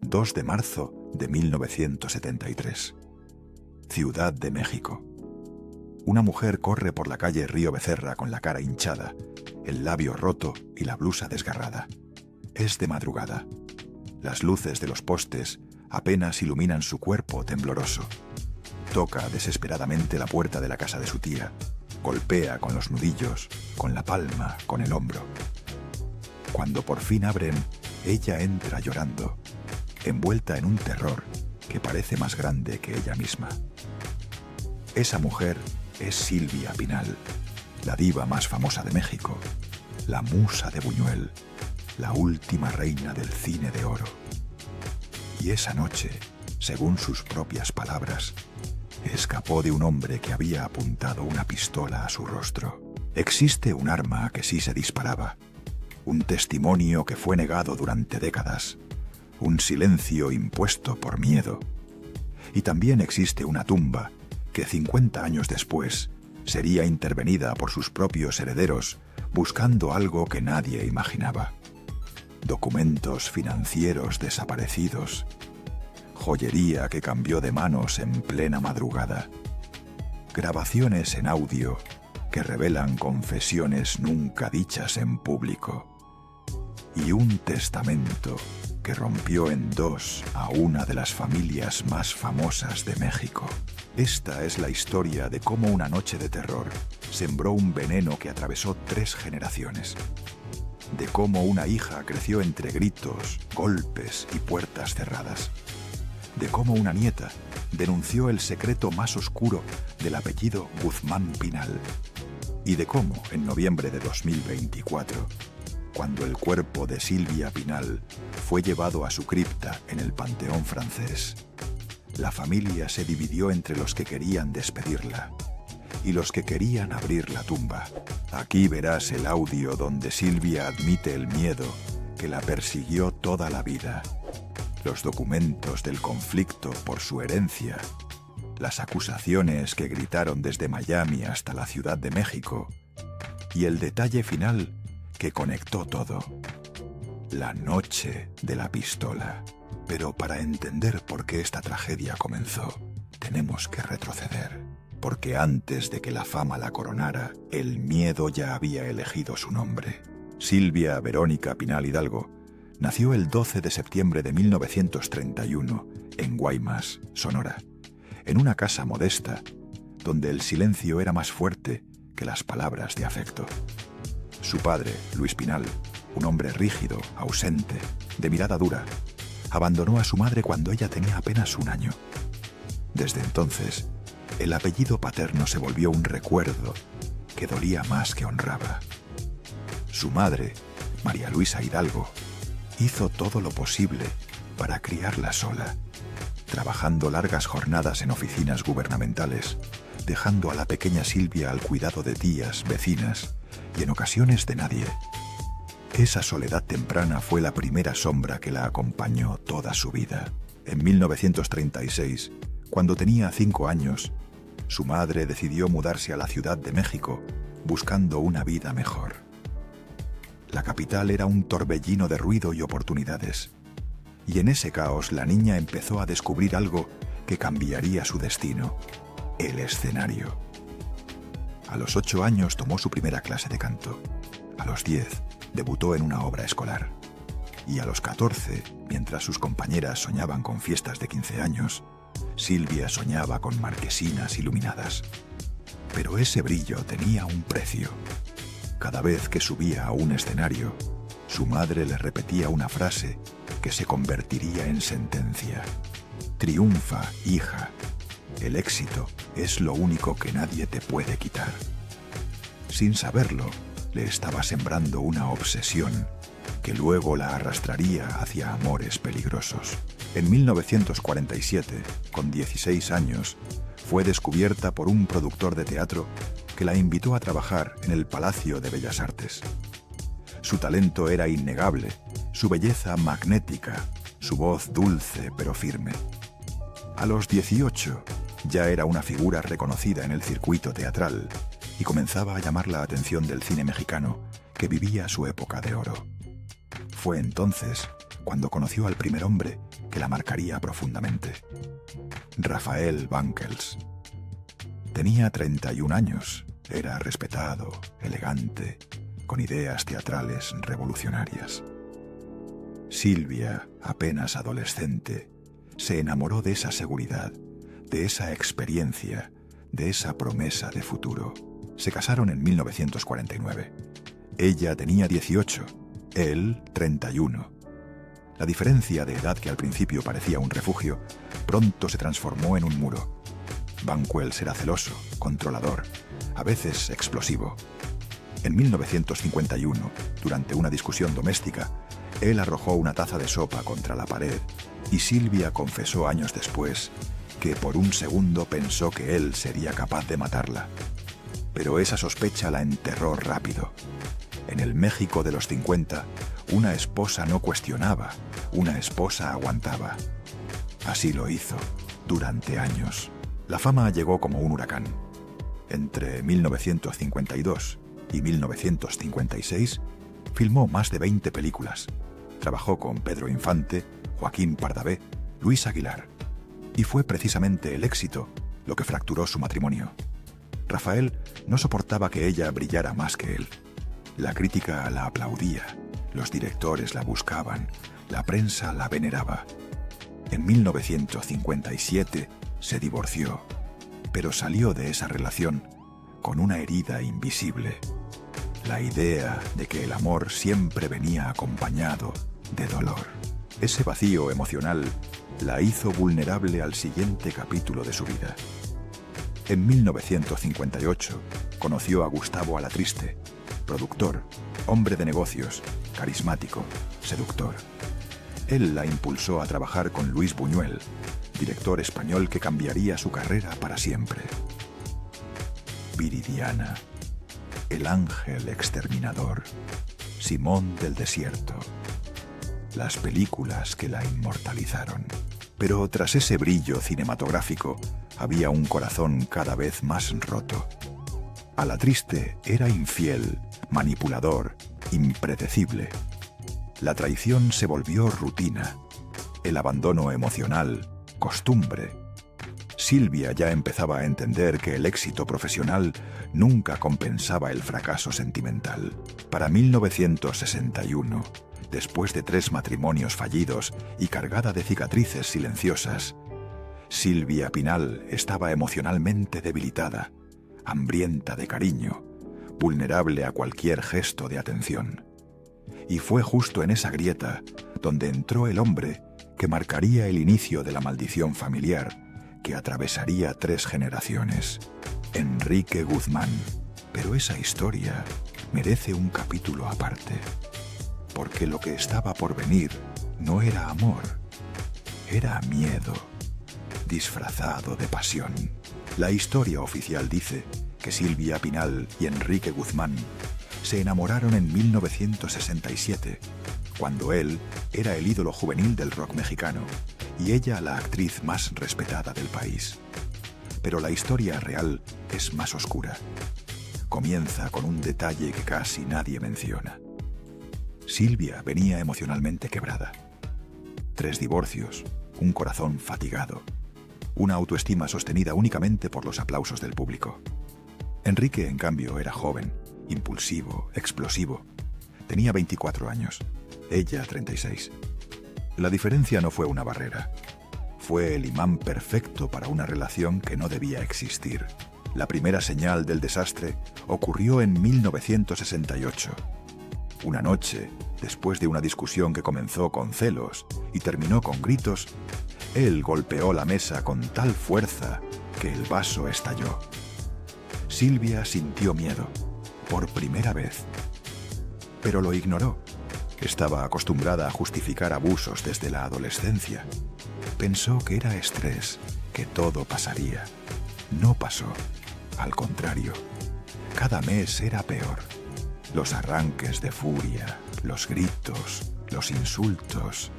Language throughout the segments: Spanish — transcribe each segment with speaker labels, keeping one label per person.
Speaker 1: 2 de marzo de 1973. Ciudad de México. Una mujer corre por la calle Río Becerra con la cara hinchada, el labio roto y la blusa desgarrada. Es de madrugada. Las luces de los postes apenas iluminan su cuerpo tembloroso. Toca desesperadamente la puerta de la casa de su tía. Golpea con los nudillos, con la palma, con el hombro. Cuando por fin abren, ella entra llorando, envuelta en un terror que parece más grande que ella misma. Esa mujer es Silvia Pinal, la diva más famosa de México, la musa de Buñuel, la última reina del cine de oro. Y esa noche, según sus propias palabras, escapó de un hombre que había apuntado una pistola a su rostro. Existe un arma que sí se disparaba, un testimonio que fue negado durante décadas, un silencio impuesto por miedo. Y también existe una tumba que 50 años después sería intervenida por sus propios herederos buscando algo que nadie imaginaba. Documentos financieros desaparecidos, joyería que cambió de manos en plena madrugada, grabaciones en audio que revelan confesiones nunca dichas en público, y un testamento que rompió en dos a una de las familias más famosas de México. Esta es la historia de cómo una noche de terror sembró un veneno que atravesó 3 generaciones. De cómo una hija creció entre gritos, golpes y puertas cerradas. De cómo una nieta denunció el secreto más oscuro del apellido Guzmán Pinal. Y de cómo, en noviembre de 2024, cuando el cuerpo de Silvia Pinal fue llevado a su cripta en el Panteón francés, la familia se dividió entre los que querían despedirla y los que querían abrir la tumba. Aquí verás el audio donde Silvia admite el miedo que la persiguió toda la vida, los documentos del conflicto por su herencia, las acusaciones que gritaron desde Miami hasta la Ciudad de México y el detalle final que conectó todo: la noche de la pistola. Pero para entender por qué esta tragedia comenzó, tenemos que retroceder, porque antes de que la fama la coronara, el miedo ya había elegido su nombre. Silvia Verónica Pinal Hidalgo nació el 12 de septiembre de 1931 en Guaymas, Sonora, en una casa modesta, donde el silencio era más fuerte que las palabras de afecto. Su padre, Luis Pinal, un hombre rígido, ausente, de mirada dura, abandonó a su madre cuando ella tenía apenas 1 año. Desde entonces, el apellido paterno se volvió un recuerdo que dolía más que honraba. Su madre, María Luisa Hidalgo, hizo todo lo posible para criarla sola, trabajando largas jornadas en oficinas gubernamentales, dejando a la pequeña Silvia al cuidado de tías, vecinas y en ocasiones de nadie. Esa soledad temprana fue la primera sombra que la acompañó toda su vida. En 1936, cuando tenía 5 años, su madre decidió mudarse a la Ciudad de México buscando una vida mejor. La capital era un torbellino de ruido y oportunidades, y en ese caos la niña empezó a descubrir algo que cambiaría su destino: el escenario. A los 8 años tomó su primera clase de canto. A los 10 debutó en una obra escolar. Y a los 14, mientras sus compañeras soñaban con fiestas de 15 años, Silvia soñaba con marquesinas iluminadas. Pero ese brillo tenía un precio. Cada vez que subía a un escenario, su madre le repetía una frase que se convertiría en sentencia: triunfa, hija. El éxito es lo único que nadie te puede quitar. Sin saberlo, le estaba sembrando una obsesión que luego la arrastraría hacia amores peligrosos. En 1947, con 16 años, fue descubierta por un productor de teatro que la invitó a trabajar en el Palacio de Bellas Artes. Su talento era innegable, su belleza magnética, su voz dulce pero firme. A los 18, ya era una figura reconocida en el circuito teatral y comenzaba a llamar la atención del cine mexicano, que vivía su época de oro. Fue entonces cuando conoció al primer hombre que la marcaría profundamente. Rafael Banquels. Tenía 31 años, era respetado, elegante, con ideas teatrales revolucionarias. Silvia, apenas adolescente, se enamoró de esa seguridad, de esa experiencia, de esa promesa de futuro. Se casaron en 1949. Ella tenía 18, él 31. La diferencia de edad, que al principio parecía un refugio, pronto se transformó en un muro. Banquels era celoso, controlador, a veces explosivo. En 1951, durante una discusión doméstica, él arrojó una taza de sopa contra la pared y Silvia confesó años después que por un segundo pensó que él sería capaz de matarla. Pero esa sospecha la enterró rápido. En el México de los 50, una esposa no cuestionaba, una esposa aguantaba. Así lo hizo, durante años. La fama llegó como un huracán. Entre 1952 y 1956, filmó más de 20 películas. Trabajó con Pedro Infante, Joaquín Pardavé, Luis Aguilar. Y fue precisamente el éxito lo que fracturó su matrimonio. Rafael no soportaba que ella brillara más que él. La crítica la aplaudía, los directores la buscaban, la prensa la veneraba. En 1957 se divorció, pero salió de esa relación con una herida invisible. La idea de que el amor siempre venía acompañado de dolor. Ese vacío emocional la hizo vulnerable al siguiente capítulo de su vida. En 1958 conoció a Gustavo Alatriste, productor, hombre de negocios, carismático, seductor. Él la impulsó a trabajar con Luis Buñuel, director español que cambiaría su carrera para siempre. Viridiana, El ángel exterminador, Simón del desierto. Las películas que la inmortalizaron. Pero tras ese brillo cinematográfico había un corazón cada vez más roto. Alatriste era infiel, manipulador, impredecible. La traición se volvió rutina, el abandono emocional, costumbre. Silvia ya empezaba a entender que el éxito profesional nunca compensaba el fracaso sentimental. Para 1961, después de 3 matrimonios fallidos y cargada de cicatrices silenciosas, Silvia Pinal estaba emocionalmente debilitada, hambrienta de cariño, vulnerable a cualquier gesto de atención. Y fue justo en esa grieta donde entró el hombre que marcaría el inicio de la maldición familiar que atravesaría 3 generaciones. Enrique Guzmán. Pero esa historia merece un capítulo aparte, porque lo que estaba por venir no era amor, era miedo, disfrazado de pasión. La historia oficial dice que Silvia Pinal y Enrique Guzmán se enamoraron en 1967, cuando él era el ídolo juvenil del rock mexicano y ella la actriz más respetada del país. Pero la historia real es más oscura. Comienza con un detalle que casi nadie menciona. Silvia venía emocionalmente quebrada. 3 divorcios, un corazón fatigado, una autoestima sostenida únicamente por los aplausos del público. Enrique, en cambio, era joven, impulsivo, explosivo. Tenía 24 años, ella 36. La diferencia no fue una barrera. Fue el imán perfecto para una relación que no debía existir. La primera señal del desastre ocurrió en 1968. Una noche, después de una discusión que comenzó con celos y terminó con gritos, él golpeó la mesa con tal fuerza que el vaso estalló. Silvia sintió miedo, por primera vez. Pero lo ignoró. Estaba acostumbrada a justificar abusos desde la adolescencia. Pensó que era estrés, que todo pasaría. No pasó. Al contrario, cada mes era peor. Los arranques de furia, los gritos, los insultos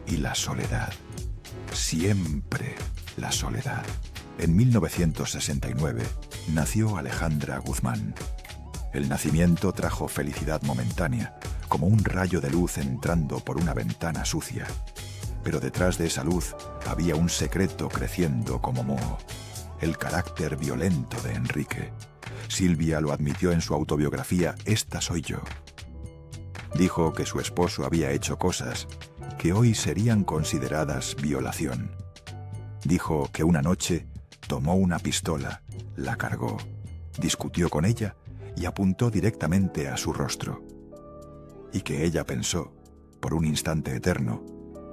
Speaker 1: y la soledad. Siempre la soledad. En 1969 nació Alejandra Guzmán. El nacimiento trajo felicidad momentánea, como un rayo de luz entrando por una ventana sucia. Pero detrás de esa luz había un secreto creciendo como moho: el carácter violento de Enrique. Silvia lo admitió en su autobiografía Esta soy yo. Dijo que su esposo había hecho cosas que hoy serían consideradas violación. Dijo que una noche tomó una pistola, la cargó, discutió con ella y apuntó directamente a su rostro. Y que ella pensó, por un instante eterno,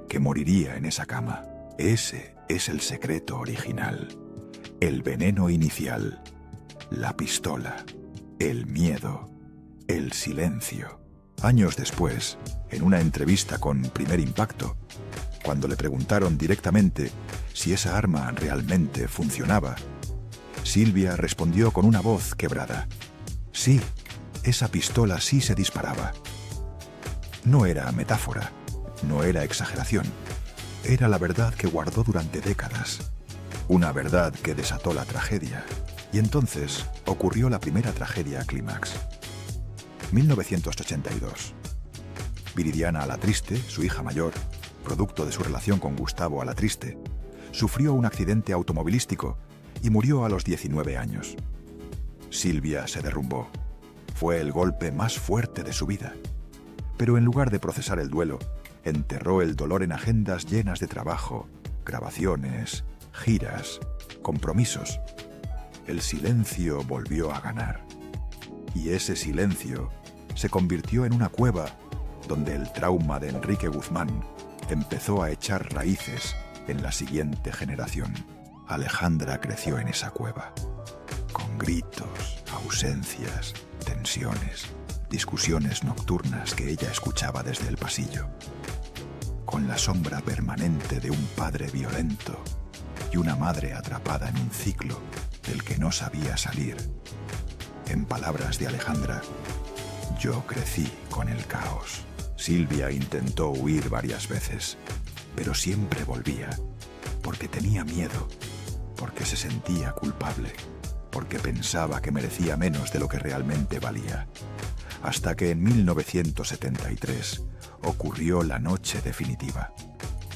Speaker 1: que moriría en esa cama. Ese es el secreto original, el veneno inicial, la pistola, el miedo, el silencio. Años después, en una entrevista con Primer Impacto, cuando le preguntaron directamente si esa arma realmente funcionaba, Silvia respondió con una voz quebrada: sí, esa pistola sí se disparaba. No era metáfora, no era exageración, era la verdad que guardó durante décadas, una verdad que desató la tragedia. Y entonces ocurrió la primera tragedia clímax. 1982. Viridiana Alatriste, su hija mayor, producto de su relación con Gustavo Alatriste, sufrió un accidente automovilístico y murió a los 19 años. Silvia se derrumbó. Fue el golpe más fuerte de su vida. Pero en lugar de procesar el duelo, enterró el dolor en agendas llenas de trabajo, grabaciones, giras, compromisos. El silencio volvió a ganar. Y ese silencio se convirtió en una cueva donde el trauma de Enrique Guzmán empezó a echar raíces en la siguiente generación. Alejandra creció en esa cueva, con gritos, ausencias, tensiones, discusiones nocturnas que ella escuchaba desde el pasillo, con la sombra permanente de un padre violento y una madre atrapada en un ciclo del que no sabía salir. En palabras de Alejandra, yo crecí con el caos. Silvia intentó huir varias veces, pero siempre volvía, porque tenía miedo, porque se sentía culpable, porque pensaba que merecía menos de lo que realmente valía. Hasta que en 1973 ocurrió la noche definitiva,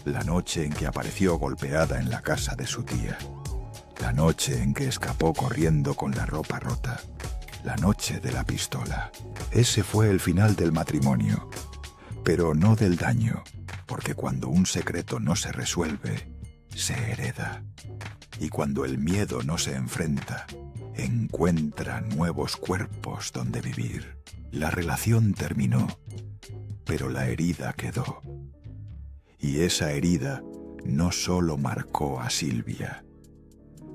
Speaker 1: la noche en que apareció golpeada en la casa de su tía, la noche en que escapó corriendo con la ropa rota, la noche de la pistola. Ese fue el final del matrimonio, pero no del daño, porque cuando un secreto no se resuelve, se hereda. Y cuando el miedo no se enfrenta, encuentra nuevos cuerpos donde vivir. La relación terminó, pero la herida quedó. Y esa herida no solo marcó a Silvia,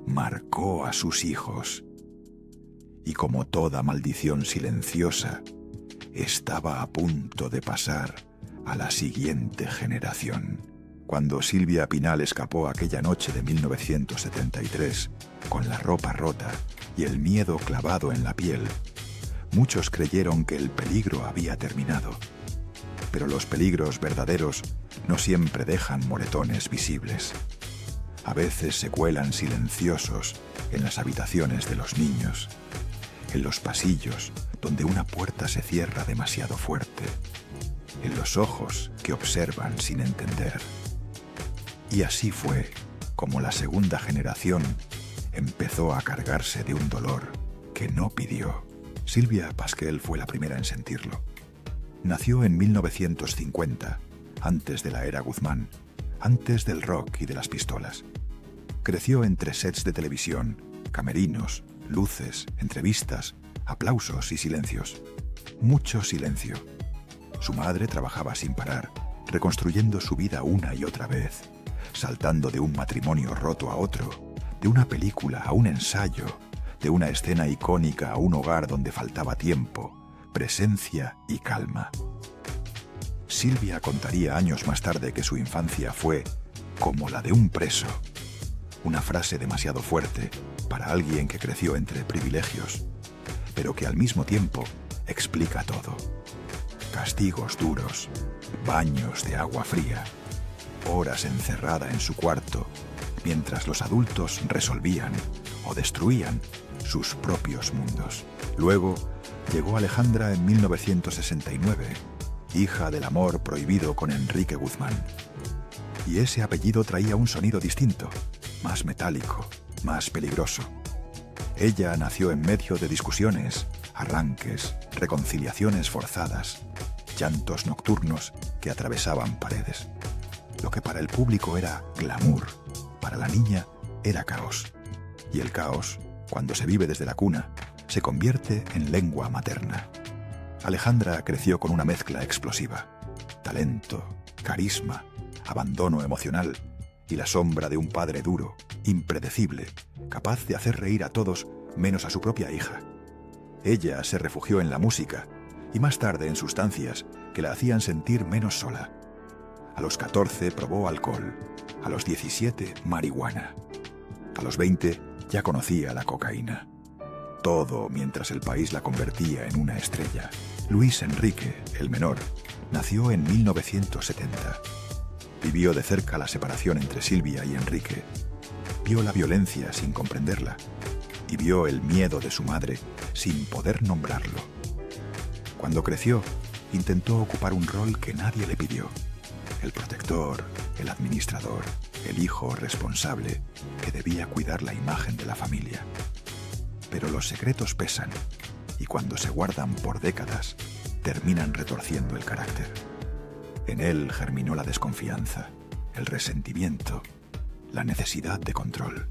Speaker 1: marcó a sus hijos. Y como toda maldición silenciosa, estaba a punto de pasar a la siguiente generación. Cuando Silvia Pinal escapó aquella noche de 1973, con la ropa rota y el miedo clavado en la piel, muchos creyeron que el peligro había terminado. Pero los peligros verdaderos no siempre dejan moretones visibles. A veces se cuelan silenciosos en las habitaciones de los niños, en los pasillos donde una puerta se cierra demasiado fuerte, en los ojos que observan sin entender. Y así fue como la segunda generación empezó a cargarse de un dolor que no pidió. Silvia Pasquel fue la primera en sentirlo. Nació en 1950, antes de la era Guzmán, antes del rock y de las pistolas. Creció entre sets de televisión, camerinos, luces, entrevistas, aplausos y silencios. Mucho silencio. Su madre trabajaba sin parar, reconstruyendo su vida una y otra vez, saltando de un matrimonio roto a otro, de una película a un ensayo, de una escena icónica a un hogar donde faltaba tiempo, presencia y calma. Silvia contaría años más tarde que su infancia fue como la de un preso. Una frase demasiado fuerte para alguien que creció entre privilegios, pero que al mismo tiempo explica todo. Castigos duros, baños de agua fría, horas encerrada en su cuarto, mientras los adultos resolvían o destruían sus propios mundos. Luego llegó Alejandra en 1969, hija del amor prohibido con Enrique Guzmán. Y ese apellido traía un sonido distinto, más metálico, más peligroso. Ella nació en medio de discusiones, arranques, reconciliaciones forzadas, llantos nocturnos que atravesaban paredes. Lo que para el público era glamour, para la niña era caos. Y el caos, cuando se vive desde la cuna, se convierte en lengua materna. Alejandra creció con una mezcla explosiva: talento, carisma, abandono emocional y la sombra de un padre duro, impredecible, capaz de hacer reír a todos menos a su propia hija. Ella se refugió en la música y más tarde en sustancias que la hacían sentir menos sola. A los 14 probó alcohol, a los 17 marihuana. A los 20 ya conocía la cocaína. Todo mientras el país la convertía en una estrella. Luis Enrique, el menor, nació en 1970. Vivió de cerca la separación entre Silvia y Enrique. Vio la violencia sin comprenderla y vio el miedo de su madre sin poder nombrarlo. Cuando creció, intentó ocupar un rol que nadie le pidió: el protector, el administrador, el hijo responsable que debía cuidar la imagen de la familia. Pero los secretos pesan y cuando se guardan por décadas, terminan retorciendo el carácter. En él germinó la desconfianza, el resentimiento, la necesidad de control.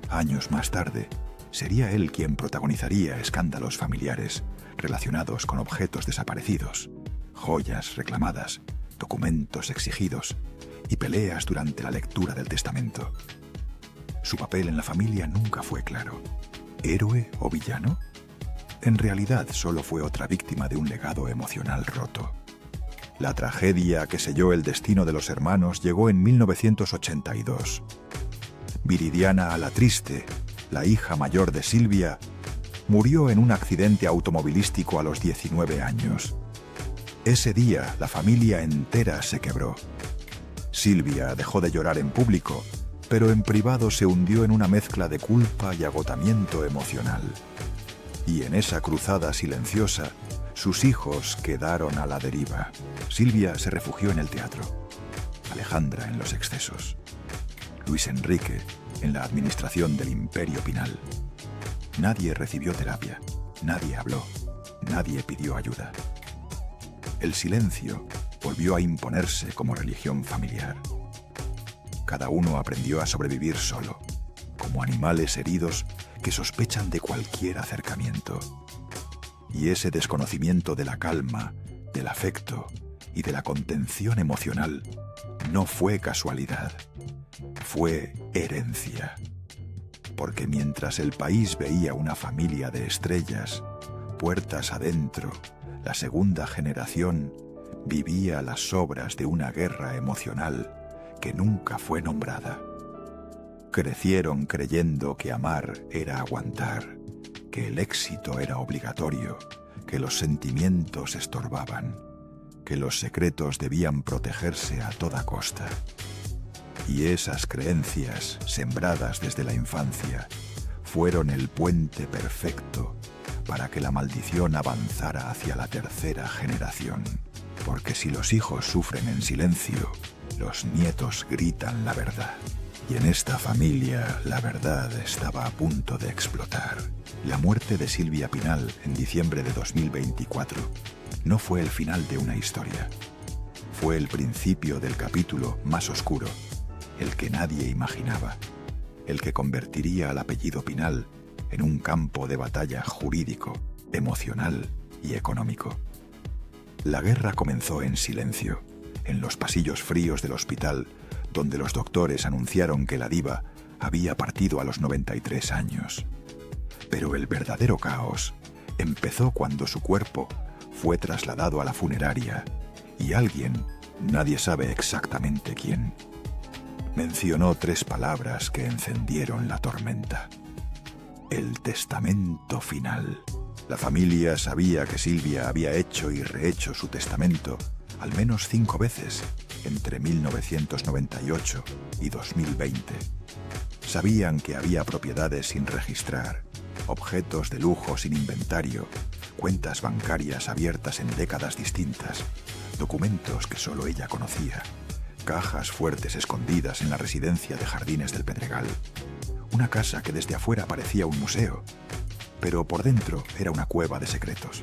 Speaker 1: Años más tarde, sería él quien protagonizaría escándalos familiares relacionados con objetos desaparecidos, joyas reclamadas, documentos exigidos y peleas durante la lectura del testamento. Su papel en la familia nunca fue claro. ¿Héroe o villano? En realidad solo fue otra víctima de un legado emocional roto. La tragedia que selló el destino de los hermanos llegó en 1982. Viridiana Alatriste, la hija mayor de Silvia, murió en un accidente automovilístico a los 19 años. Ese día la familia entera se quebró. Silvia dejó de llorar en público, pero en privado se hundió en una mezcla de culpa y agotamiento emocional. Y en esa cruzada silenciosa, sus hijos quedaron a la deriva. Silvia se refugió en el teatro, Alejandra en los excesos, Luis Enrique en la administración del Imperio Pinal. Nadie recibió terapia, nadie habló, nadie pidió ayuda. El silencio volvió a imponerse como religión familiar. Cada uno aprendió a sobrevivir solo, como animales heridos que sospechan de cualquier acercamiento. Y ese desconocimiento de la calma, del afecto y de la contención emocional no fue casualidad, fue herencia. Porque mientras el país veía una familia de estrellas, puertas adentro, la segunda generación vivía las sobras de una guerra emocional que nunca fue nombrada. Crecieron creyendo que amar era aguantar, que el éxito era obligatorio, que los sentimientos estorbaban, que los secretos debían protegerse a toda costa. Y esas creencias, sembradas desde la infancia, fueron el puente perfecto para que la maldición avanzara hacia la tercera generación. Porque si los hijos sufren en silencio, los nietos gritan la verdad. Y en esta familia la verdad estaba a punto de explotar. La muerte de Silvia Pinal en diciembre de 2024 no fue el final de una historia. Fue el principio del capítulo más oscuro, el que nadie imaginaba, el que convertiría al apellido Pinal en un campo de batalla jurídico, emocional y económico. La guerra comenzó en silencio, en los pasillos fríos del hospital, donde los doctores anunciaron que la diva había partido a los 93 años. Pero el verdadero caos empezó cuando su cuerpo fue trasladado a la funeraria y alguien, nadie sabe exactamente quién, mencionó 3 palabras que encendieron la tormenta. El testamento final. La familia sabía que Silvia había hecho y rehecho su testamento al menos 5 veces entre 1998 y 2020. Sabían que había propiedades sin registrar, objetos de lujo sin inventario, cuentas bancarias abiertas en décadas distintas, documentos que solo ella conocía, cajas fuertes escondidas en la residencia de Jardines del Pedregal. Una casa que desde afuera parecía un museo, pero por dentro era una cueva de secretos.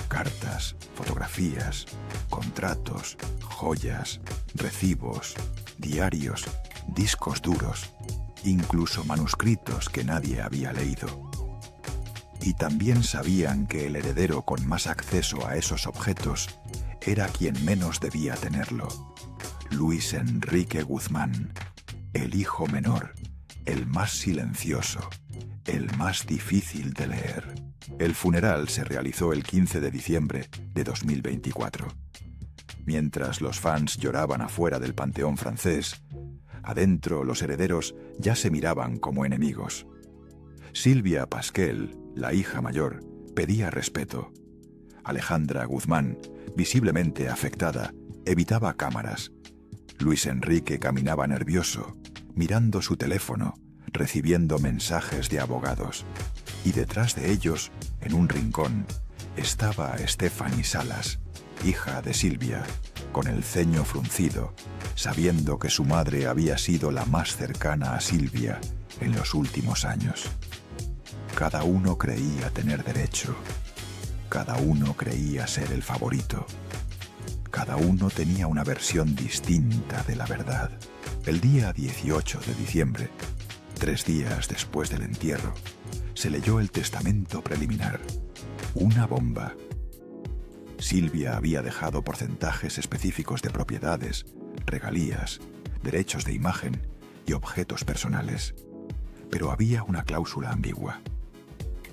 Speaker 1: Cartas, fotografías, contratos, joyas, recibos, diarios, discos duros, incluso manuscritos que nadie había leído. Y también sabían que el heredero con más acceso a esos objetos era quien menos debía tenerlo: Luis Enrique Guzmán, el hijo menor, el más silencioso, el más difícil de leer. El funeral se realizó el 15 de diciembre de 2024. Mientras los fans lloraban afuera del Panteón francés, adentro los herederos ya se miraban como enemigos. Silvia Pasquel, la hija mayor, pedía respeto. Alejandra Guzmán, visiblemente afectada, evitaba cámaras. Luis Enrique caminaba nervioso, mirando su teléfono, recibiendo mensajes de abogados. Y detrás de ellos, en un rincón, estaba Stephanie Salas, hija de Silvia, con el ceño fruncido, sabiendo que su madre había sido la más cercana a Silvia en los últimos años. Cada uno creía tener derecho. Cada uno creía ser el favorito. Cada uno tenía una versión distinta de la verdad. El día 18 de diciembre, 3 días después del entierro, se leyó el testamento preliminar. Una bomba. Silvia había dejado porcentajes específicos de propiedades, regalías, derechos de imagen y objetos personales. Pero había una cláusula ambigua.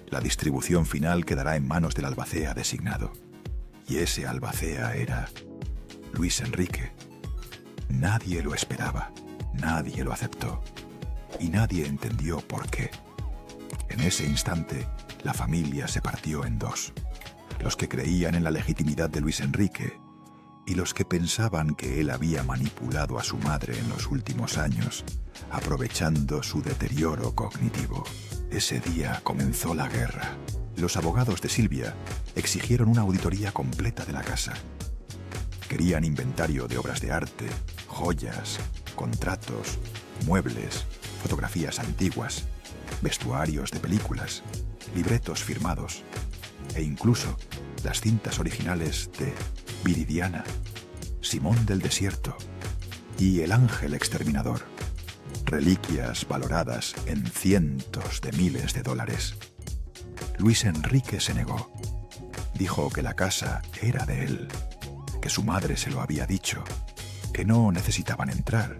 Speaker 1: La distribución final quedará en manos del albacea designado. Y ese albacea era Luis Enrique. Nadie lo esperaba, nadie lo aceptó, y nadie entendió por qué. En ese instante, la familia se partió en dos: los que creían en la legitimidad de Luis Enrique y los que pensaban que él había manipulado a su madre en los últimos años, aprovechando su deterioro cognitivo. Ese día comenzó la guerra. Los abogados de Silvia exigieron una auditoría completa de la casa. Querían inventario de obras de arte, joyas, contratos, muebles, fotografías antiguas, vestuarios de películas, libretos firmados e incluso las cintas originales de Viridiana, Simón del Desierto y El Ángel Exterminador, reliquias valoradas en cientos de miles de dólares. Luis Enrique se negó. Dijo que la casa era de él, que su madre se lo había dicho, que no necesitaban entrar,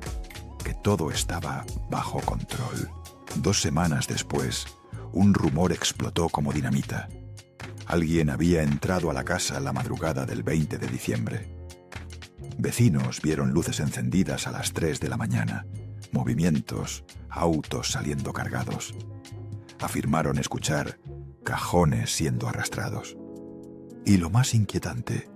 Speaker 1: que todo estaba bajo control. 2 semanas después, un rumor explotó como dinamita. Alguien había entrado a la casa la madrugada del 20 de diciembre. Vecinos vieron luces encendidas a las 3 de la mañana, movimientos, autos saliendo cargados. Afirmaron escuchar cajones siendo arrastrados. Y lo más inquietante,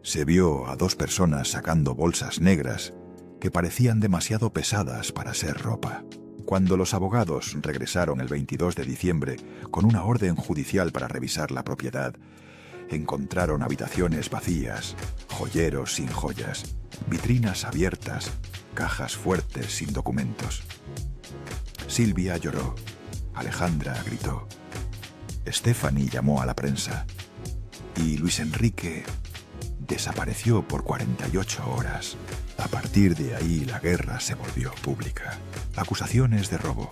Speaker 1: se vio a 2 personas sacando bolsas negras que parecían demasiado pesadas para ser ropa. Cuando los abogados regresaron el 22 de diciembre con una orden judicial para revisar la propiedad, encontraron habitaciones vacías, joyeros sin joyas, vitrinas abiertas, cajas fuertes sin documentos. Silvia lloró, Alejandra gritó, Stephanie llamó a la prensa y Luis Enrique desapareció por 48 horas. A partir de ahí la guerra se volvió pública. Acusaciones de robo,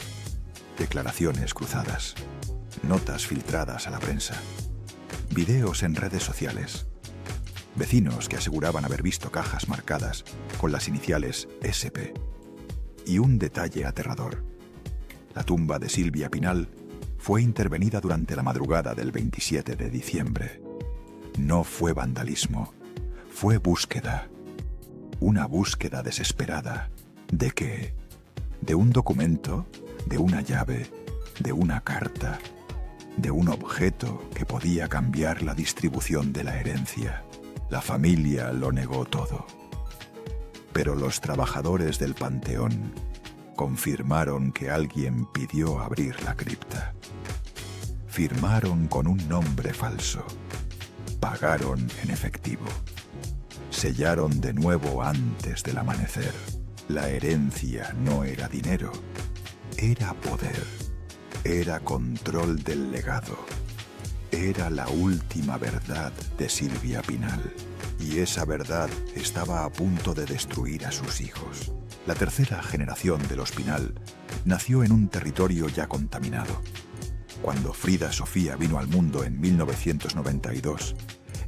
Speaker 1: declaraciones cruzadas, notas filtradas a la prensa, videos en redes sociales, vecinos que aseguraban haber visto cajas marcadas con las iniciales SP. Y un detalle aterrador: la tumba de Silvia Pinal fue intervenida durante la madrugada del 27 de diciembre. No fue vandalismo, fue búsqueda. Una búsqueda desesperada. ¿De qué? ¿De un documento? ¿De una llave? ¿De una carta? ¿De un objeto que podía cambiar la distribución de la herencia? La familia lo negó todo. Pero los trabajadores del panteón confirmaron que alguien pidió abrir la cripta. Firmaron con un nombre falso. Pagaron en efectivo. sellaron de nuevo antes del amanecer. La herencia no era dinero, era poder, era control del legado. Era la última verdad de Silvia Pinal, y esa verdad estaba a punto de destruir a sus hijos. La tercera generación de los Pinal nació en un territorio ya contaminado. Cuando Frida Sofía vino al mundo en 1992,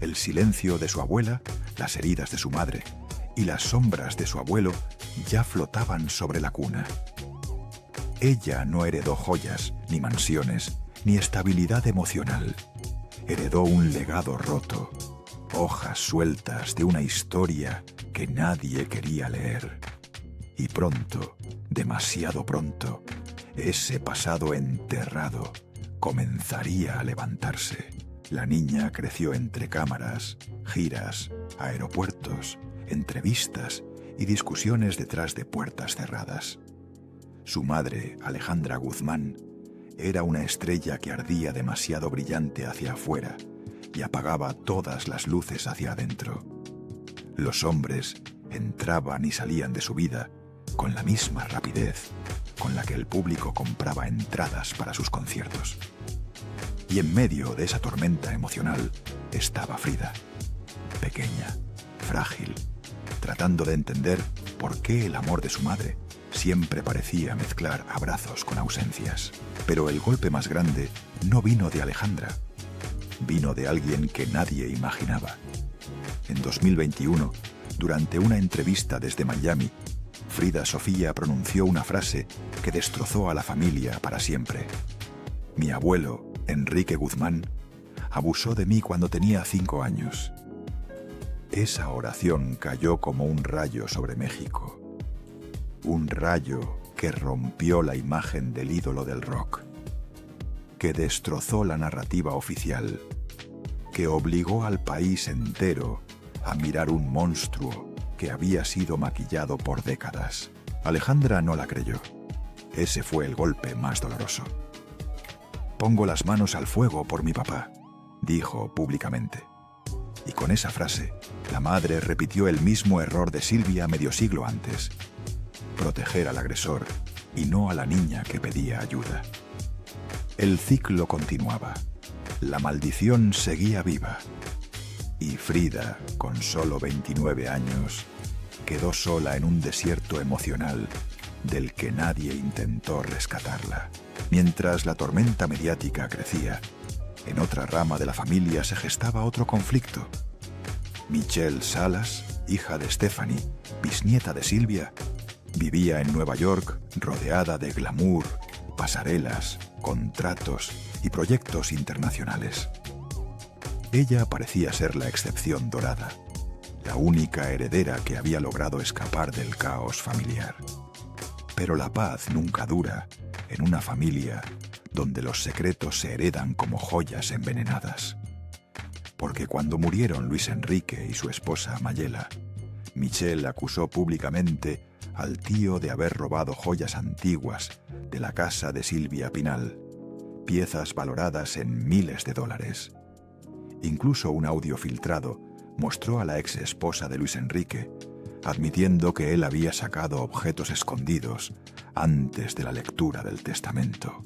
Speaker 1: el silencio de su abuela, las heridas de su madre y las sombras de su abuelo ya flotaban sobre la cuna. Ella no heredó joyas, ni mansiones, ni estabilidad emocional. Heredó un legado roto, hojas sueltas de una historia que nadie quería leer. Y pronto, demasiado pronto, ese pasado enterrado comenzaría a levantarse. La niña creció entre cámaras, giras, aeropuertos, entrevistas y discusiones detrás de puertas cerradas. Su madre, Alejandra Guzmán, era una estrella que ardía demasiado brillante hacia afuera y apagaba todas las luces hacia adentro. Los hombres entraban y salían de su vida con la misma rapidez con la que el público compraba entradas para sus conciertos. Y en medio de esa tormenta emocional estaba Frida, pequeña, frágil, tratando de entender por qué el amor de su madre siempre parecía mezclar abrazos con ausencias. Pero el golpe más grande no vino de Alejandra, vino de alguien que nadie imaginaba. En 2021, durante una entrevista desde Miami, Frida Sofía pronunció una frase que destrozó a la familia para siempre. Mi abuelo, Enrique Guzmán, abusó de mí cuando tenía 5 años. Esa oración cayó como un rayo sobre México. Un rayo que rompió la imagen del ídolo del rock, que destrozó la narrativa oficial, que obligó al país entero a mirar un monstruo que había sido maquillado por décadas. Alejandra no la creyó. Ese fue el golpe más doloroso. Pongo las manos al fuego por mi papá, dijo públicamente. Y con esa frase, la madre repitió el mismo error de Silvia medio siglo antes: proteger al agresor y no a la niña que pedía ayuda. El ciclo continuaba. La maldición seguía viva. Y Frida, con solo 29 años, quedó sola en un desierto emocional del que nadie intentó rescatarla. Mientras la tormenta mediática crecía, en otra rama de la familia se gestaba otro conflicto. Michelle Salas, hija de Stephanie, bisnieta de Silvia, vivía en Nueva York rodeada de glamour, pasarelas, contratos y proyectos internacionales. Ella parecía ser la excepción dorada, la única heredera que había logrado escapar del caos familiar. Pero la paz nunca dura en una familia donde los secretos se heredan como joyas envenenadas. Porque cuando murieron Luis Enrique y su esposa Mayela, Michelle acusó públicamente al tío de haber robado joyas antiguas de la casa de Silvia Pinal, piezas valoradas en miles de dólares. Incluso un audio filtrado mostró a la ex esposa de Luis Enrique admitiendo que él había sacado objetos escondidos antes de la lectura del testamento.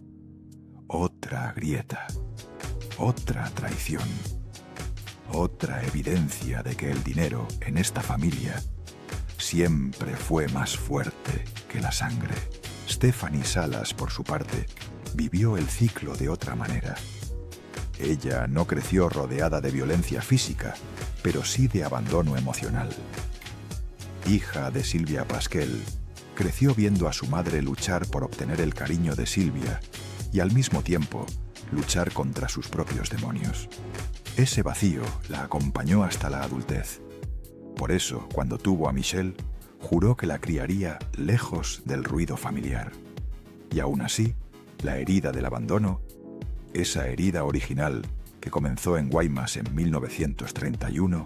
Speaker 1: Otra grieta, otra traición, otra evidencia de que el dinero en esta familia siempre fue más fuerte que la sangre. Stephanie Salas, por su parte, vivió el ciclo de otra manera. Ella no creció rodeada de violencia física, pero sí de abandono emocional. Hija de Silvia Pasquel, creció viendo a su madre luchar por obtener el cariño de Silvia y al mismo tiempo luchar contra sus propios demonios. Ese vacío la acompañó hasta la adultez. Por eso, cuando tuvo a Michelle, juró que la criaría lejos del ruido familiar. Y aún así, la herida del abandono, esa herida original que comenzó en Guaymas en 1931,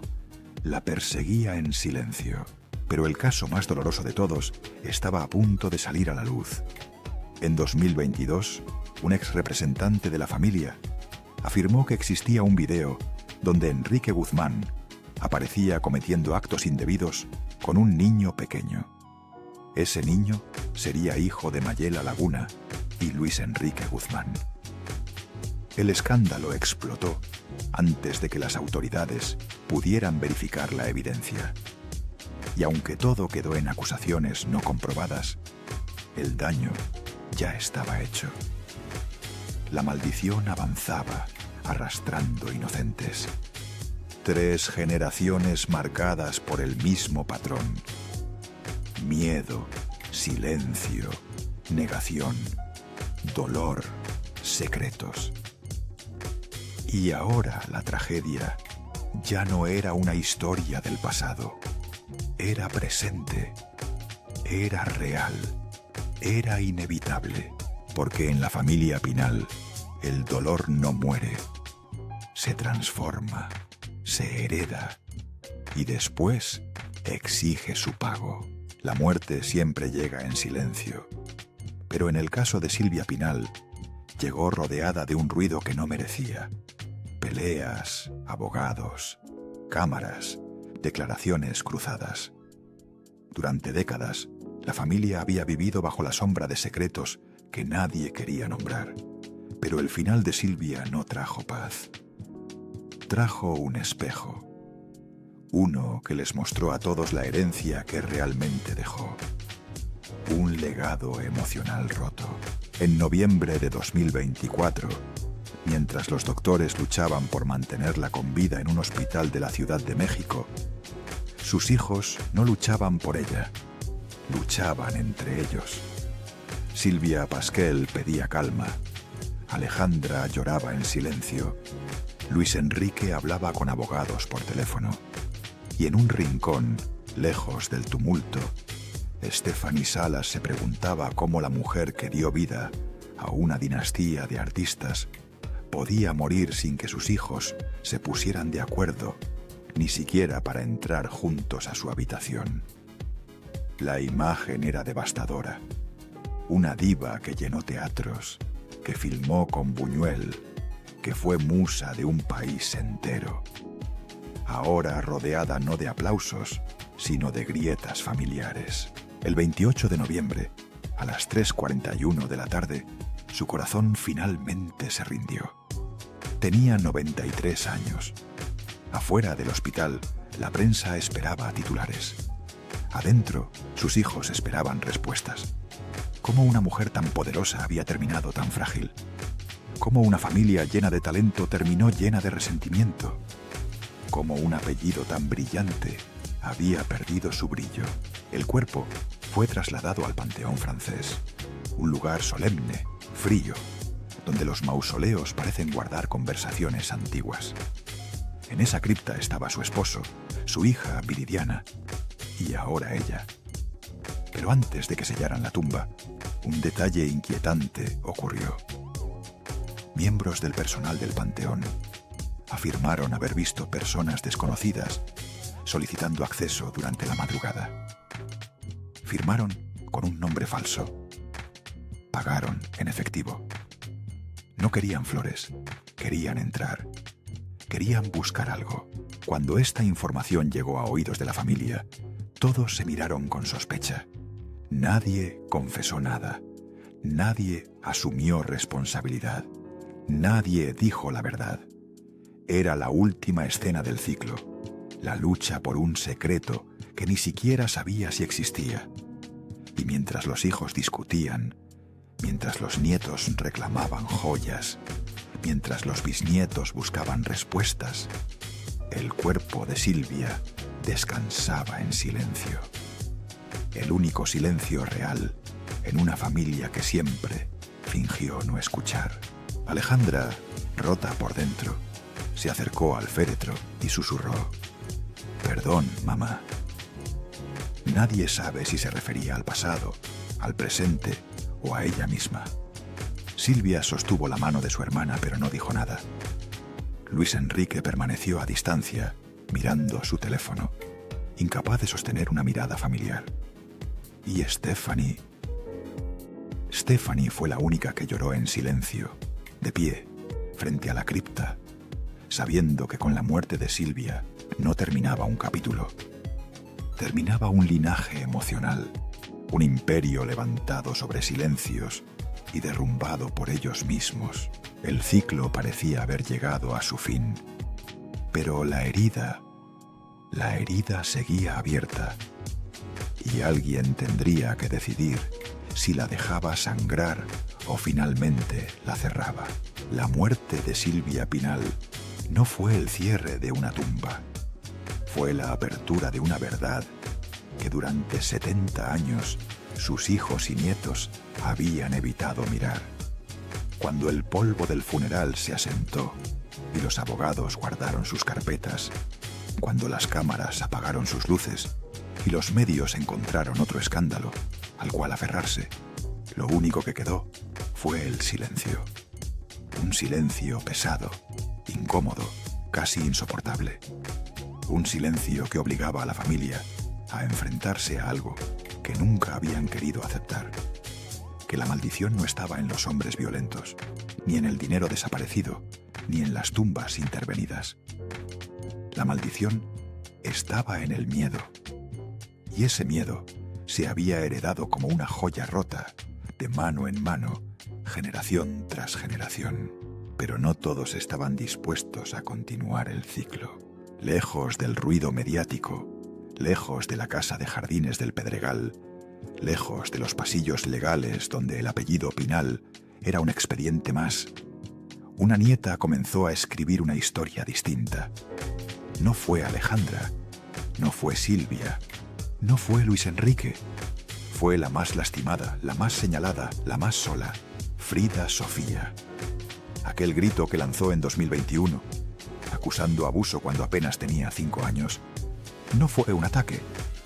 Speaker 1: la perseguía en silencio. Pero el caso más doloroso de todos estaba a punto de salir a la luz. En 2022, un ex representante de la familia afirmó que existía un video donde Enrique Guzmán aparecía cometiendo actos indebidos con un niño pequeño. Ese niño sería hijo de Mayela Laguna y Luis Enrique Guzmán. El escándalo explotó antes de que las autoridades pudieran verificar la evidencia. Y aunque todo quedó en acusaciones no comprobadas, el daño ya estaba hecho. La maldición avanzaba, arrastrando inocentes. 3 generaciones marcadas por el mismo patrón. Miedo, silencio, negación, dolor, secretos. Y ahora la tragedia ya no era una historia del pasado. Era presente, era real, era inevitable, porque en la familia Pinal el dolor no muere, se transforma, se hereda y después exige su pago. La muerte siempre llega en silencio, pero en el caso de Silvia Pinal llegó rodeada de un ruido que no merecía. Peleas, abogados, cámaras, declaraciones cruzadas. Durante décadas, la familia había vivido bajo la sombra de secretos que nadie quería nombrar. Pero el final de Silvia no trajo paz. Trajo un espejo. Uno que les mostró a todos la herencia que realmente dejó. Un legado emocional roto. En noviembre de 2024, mientras los doctores luchaban por mantenerla con vida en un hospital de la Ciudad de México, sus hijos no luchaban por ella, luchaban entre ellos. Silvia Pasquel pedía calma, Alejandra lloraba en silencio, Luis Enrique hablaba con abogados por teléfono, y en un rincón, lejos del tumulto, Stephanie Salas se preguntaba cómo la mujer que dio vida a una dinastía de artistas podía morir sin que sus hijos se pusieran de acuerdo, ni siquiera para entrar juntos a su habitación. La imagen era devastadora. Una diva que llenó teatros, que filmó con Buñuel, que fue musa de un país entero. Ahora rodeada no de aplausos, sino de grietas familiares. El 28 de noviembre, a las 3:41 de la tarde, su corazón finalmente se rindió. Tenía 93 años. Afuera del hospital, la prensa esperaba titulares. Adentro, sus hijos esperaban respuestas. ¿Cómo una mujer tan poderosa había terminado tan frágil? ¿Cómo una familia llena de talento terminó llena de resentimiento? ¿Cómo un apellido tan brillante había perdido su brillo? El cuerpo fue trasladado al Panteón francés, un lugar solemne, frío, donde los mausoleos parecen guardar conversaciones antiguas. En esa cripta estaba su esposo, su hija Viridiana, y ahora ella. Pero antes de que sellaran la tumba, un detalle inquietante ocurrió. Miembros del personal del Panteón afirmaron haber visto personas desconocidas solicitando acceso durante la madrugada. Firmaron con un nombre falso. Pagaron en efectivo. No querían flores, querían entrar. Querían buscar algo. Cuando esta información llegó a oídos de la familia, todos se miraron con sospecha. Nadie confesó nada. Nadie asumió responsabilidad. Nadie dijo la verdad. Era la última escena del ciclo. La lucha por un secreto que ni siquiera sabía si existía. Y mientras los hijos discutían, mientras los nietos reclamaban joyas, mientras los bisnietos buscaban respuestas, el cuerpo de Silvia descansaba en silencio. El único silencio real en una familia que siempre fingió no escuchar. Alejandra, rota por dentro, se acercó al féretro y susurró: «Perdón, mamá». Nadie sabe si se refería al pasado, al presente o a ella misma. Silvia sostuvo la mano de su hermana, pero no dijo nada. Luis Enrique permaneció a distancia, mirando su teléfono, incapaz de sostener una mirada familiar. Y Stephanie fue la única que lloró en silencio, de pie, frente a la cripta, sabiendo que con la muerte de Silvia no terminaba un capítulo. Terminaba un linaje emocional, un imperio levantado sobre silencios y derrumbado por ellos mismos. El ciclo parecía haber llegado a su fin, pero la herida seguía abierta y alguien tendría que decidir si la dejaba sangrar o finalmente la cerraba. La muerte de Silvia Pinal no fue el cierre de una tumba, fue la apertura de una verdad que durante 70 años sus hijos y nietos habían evitado mirar. Cuando el polvo del funeral se asentó y los abogados guardaron sus carpetas, cuando las cámaras apagaron sus luces y los medios encontraron otro escándalo al cual aferrarse, lo único que quedó fue el silencio. Un silencio pesado, incómodo, casi insoportable. Un silencio que obligaba a la familia a enfrentarse a algo que nunca habían querido aceptar. Que la maldición no estaba en los hombres violentos, ni en el dinero desaparecido, ni en las tumbas intervenidas. La maldición estaba en el miedo. Y ese miedo se había heredado como una joya rota, de mano en mano, generación tras generación. Pero no todos estaban dispuestos a continuar el ciclo. Lejos del ruido mediático, lejos de la casa de jardines del Pedregal, lejos de los pasillos legales donde el apellido Pinal era un expediente más, una nieta comenzó a escribir una historia distinta. No fue Alejandra, no fue Silvia, no fue Luis Enrique. Fue la más lastimada, la más señalada, la más sola, Frida Sofía. Aquel grito que lanzó en 2021, acusando abuso cuando apenas tenía 5 años, no fue un ataque,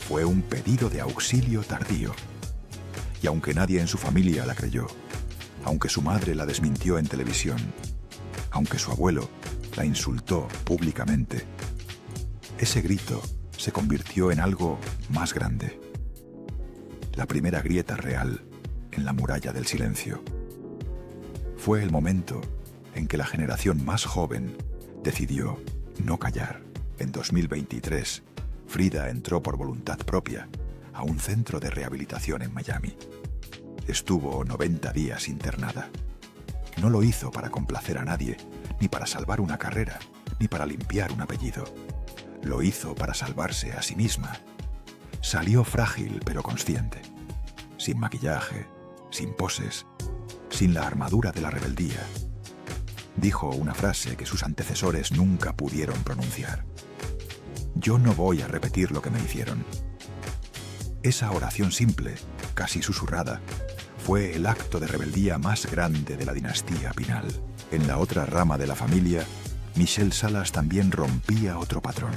Speaker 1: fue un pedido de auxilio tardío. Y aunque nadie en su familia la creyó, aunque su madre la desmintió en televisión, aunque su abuelo la insultó públicamente, ese grito se convirtió en algo más grande. La primera grieta real en la muralla del silencio. Fue el momento en que la generación más joven decidió no callar. En 2023, Frida entró por voluntad propia a un centro de rehabilitación en Miami. Estuvo 90 días internada. No lo hizo para complacer a nadie, ni para salvar una carrera, ni para limpiar un apellido. Lo hizo para salvarse a sí misma. Salió frágil pero consciente, sin maquillaje, sin poses, sin la armadura de la rebeldía. Dijo una frase que sus antecesores nunca pudieron pronunciar. Yo no voy a repetir lo que me hicieron. Esa oración simple, casi susurrada, fue el acto de rebeldía más grande de la dinastía Pinal. En la otra rama de la familia, Michelle Salas también rompía otro patrón.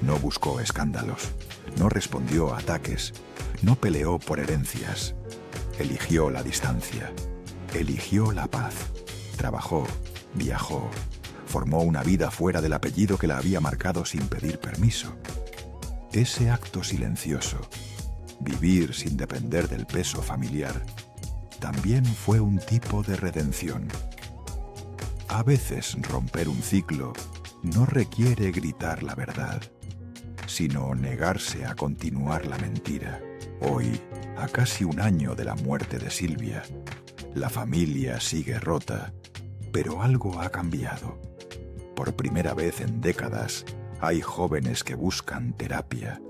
Speaker 1: No buscó escándalos, no respondió a ataques, no peleó por herencias. Eligió la distancia, eligió la paz. Trabajó, viajó, formó una vida fuera del apellido que la había marcado sin pedir permiso. Ese acto silencioso, vivir sin depender del peso familiar, también fue un tipo de redención. A veces romper un ciclo no requiere gritar la verdad, sino negarse a continuar la mentira. Hoy, a casi un año de la muerte de Silvia, la familia sigue rota, pero algo ha cambiado. Por primera vez en décadas, hay jóvenes que buscan terapia,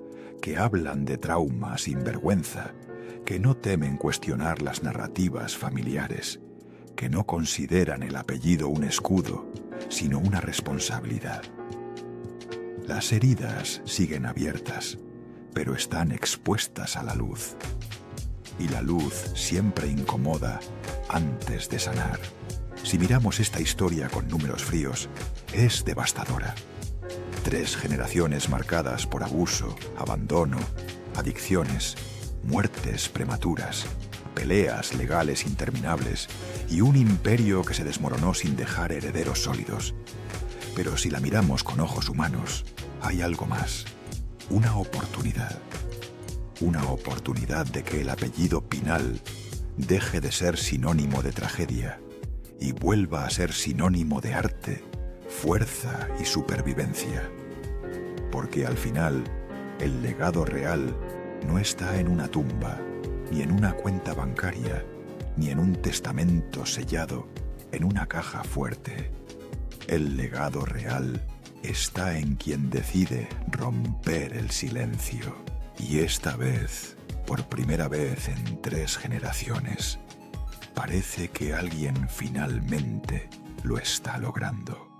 Speaker 1: que hablan de trauma sin vergüenza, que no temen cuestionar las narrativas familiares, que no consideran el apellido un escudo, sino una responsabilidad. Las heridas siguen abiertas, pero están expuestas a la luz. Y la luz siempre incomoda antes de sanar. Si miramos esta historia con números fríos, es devastadora. 3 generaciones marcadas por abuso, abandono, adicciones, muertes prematuras, peleas legales interminables y un imperio que se desmoronó sin dejar herederos sólidos. Pero si la miramos con ojos humanos, hay algo más. Una oportunidad. Una oportunidad de que el apellido Pinal deje de ser sinónimo de tragedia y vuelva a ser sinónimo de arte, fuerza y supervivencia. Porque al final, el legado real no está en una tumba, ni en una cuenta bancaria, ni en un testamento sellado en una caja fuerte. El legado real está en quien decide romper el silencio. Y esta vez, por primera vez en 3 generaciones, parece que alguien finalmente lo está logrando.